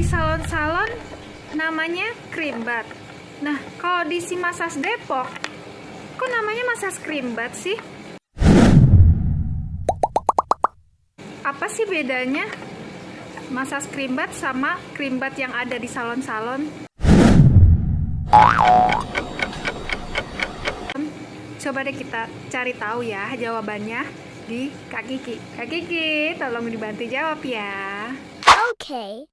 salon-salon namanya Creambath. Nah, kalau di si Masas Depok, kok namanya Masas Creambath sih? Apa sih bedanya Masas Creambath sama Creambath yang ada di salon-salon? Coba deh kita cari tahu ya jawabannya di Kak Kiki. Kak Kiki, tolong dibantu jawab ya. Okay.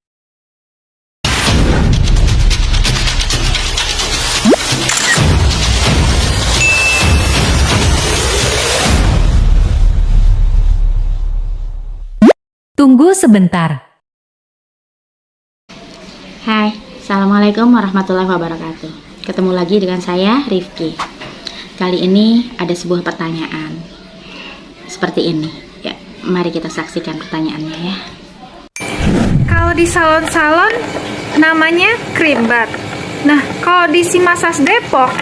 Tunggu sebentar. Hai, Assalamualaikum warahmatullahi wabarakatuh. Ketemu lagi dengan saya, Rifki. Kali ini ada sebuah pertanyaan seperti ini. Ya, mari kita saksikan pertanyaannya ya. Kalau di salon-salon namanya Creambath. Nah, kalau di si Masas Depok,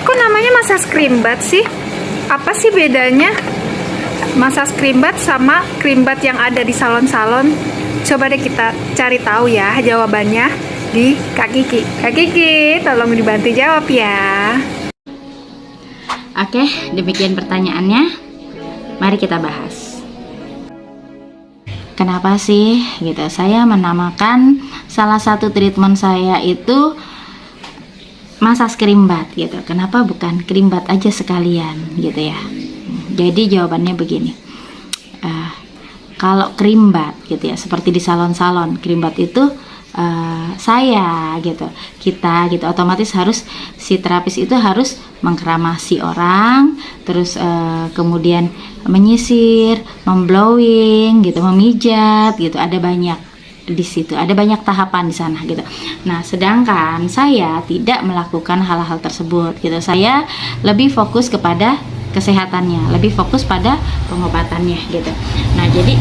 kok namanya Masas Creambath sih? Apa sih bedanya Masas Creambath sama Creambath yang ada di salon-salon? Coba deh kita cari tahu ya jawabannya di Kak Kiki. Kak Kiki, tolong dibantu jawab ya. Oke, demikian pertanyaannya. Mari kita bahas. Kenapa sih gitu saya menamakan salah satu treatment saya itu Masas Creambath gitu. Kenapa bukan Creambath aja sekalian gitu ya? Jadi jawabannya begini. Kalau Creambath gitu ya, seperti di salon-salon, Creambath itu saya gitu, kita gitu, otomatis harus si terapis itu harus mengkeramasi orang, terus kemudian menyisir, memblowing gitu, memijat gitu, ada banyak di situ, ada banyak tahapan di sana gitu. Nah, sedangkan saya tidak melakukan hal-hal tersebut gitu. Saya lebih fokus kepada kesehatannya, lebih fokus pada pengobatannya gitu. Nah, jadi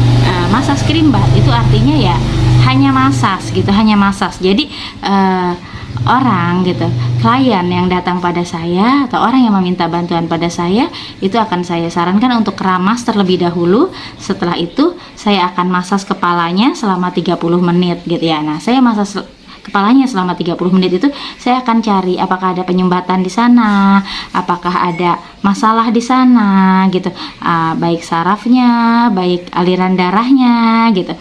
Masas Creambath itu artinya ya hanya masas gitu, hanya masas. Jadi orang gitu, klien yang datang pada saya atau orang yang meminta bantuan pada saya itu akan saya sarankan untuk keramas terlebih dahulu. Setelah itu saya akan masas kepalanya selama 30 menit gitu ya. Nah, saya masas kepalanya selama 30 menit itu saya akan cari apakah ada penyumbatan di sana, apakah ada masalah di sana gitu, baik sarafnya, baik aliran darahnya gitu,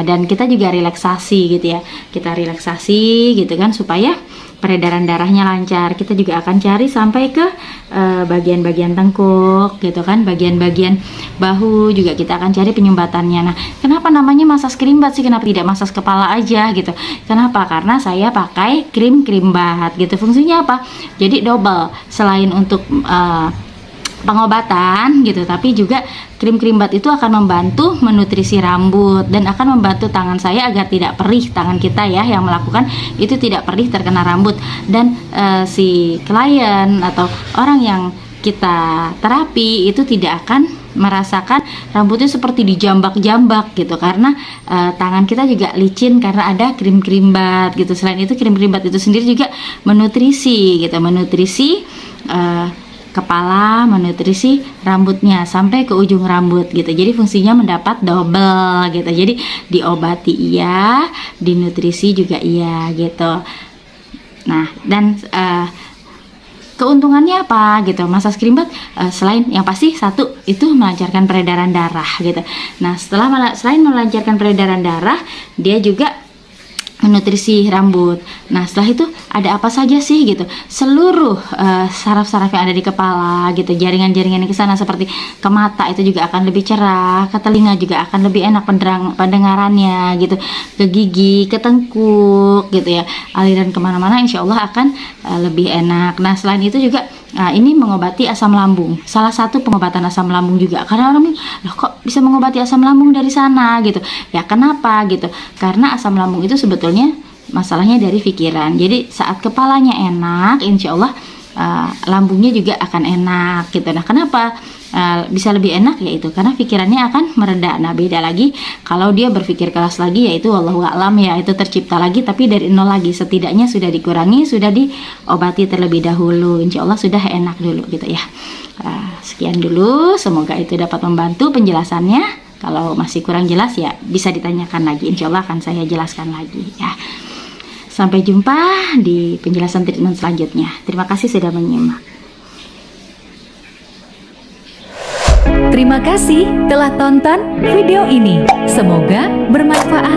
dan kita juga relaksasi gitu ya, kita relaksasi gitu kan supaya peredaran darahnya lancar. Kita juga akan cari sampai ke bagian-bagian tengkuk gitu kan, bagian-bagian bahu juga kita akan cari penyumbatannya. Nah, kenapa namanya Masas Creambath sih? Kenapa tidak masas kepala aja gitu? Kenapa? Karena saya pakai krim Creambath gitu. Fungsinya apa? Jadi double, selain untuk pengobatan gitu, tapi juga krim Creambath itu akan membantu menutrisi rambut dan akan membantu tangan saya agar tidak perih, tangan kita ya yang melakukan itu tidak perih terkena rambut, dan si klien atau orang yang kita terapi itu tidak akan merasakan rambutnya seperti dijambak-jambak gitu, karena tangan kita juga licin karena ada krim Creambath gitu. Selain itu krim Creambath itu sendiri juga menutrisi gitu, menutrisi kepala, menutrisi rambutnya sampai ke ujung rambut gitu. Jadi fungsinya mendapat double gitu. Jadi diobati iya, dinutrisi juga iya gitu. Nah, dan keuntungannya apa gitu Masas Creambath? Selain yang pasti satu itu melancarkan peredaran darah gitu. Nah, selain melancarkan peredaran darah, dia juga menutrisi rambut. Nah, setelah itu ada apa saja sih gitu? Seluruh saraf-saraf yang ada di kepala gitu, jaringan-jaringan yang ke sana seperti ke mata itu juga akan lebih cerah, ke telinga juga akan lebih enak pendengarannya gitu, ke gigi, ke tengkuk gitu ya, aliran kemana-mana insya Allah akan lebih enak. Nah, selain itu juga ini mengobati asam lambung, salah satu pengobatan asam lambung juga, karena orang bilang, loh kok bisa mengobati asam lambung dari sana gitu ya? Kenapa gitu? Karena asam lambung itu sebetulnya masalahnya dari pikiran. Jadi saat kepalanya enak, insya Allah lambungnya juga akan enak gitu. Nah, kenapa bisa lebih enak? Yaitu karena pikirannya akan mereda. Nah, beda lagi kalau dia berpikir keras lagi, yaitu wallahu a'lam ya, itu tercipta lagi tapi dari nol lagi. Setidaknya sudah dikurangi, sudah diobati terlebih dahulu, insya Allah sudah enak dulu gitu ya. Sekian dulu, semoga itu dapat membantu penjelasannya. Kalau masih kurang jelas ya bisa ditanyakan lagi, insya Allah akan saya jelaskan lagi ya. Sampai jumpa di penjelasan treatment selanjutnya. Terima kasih sudah menyimak. Terima kasih telah tonton video ini. Semoga bermanfaat.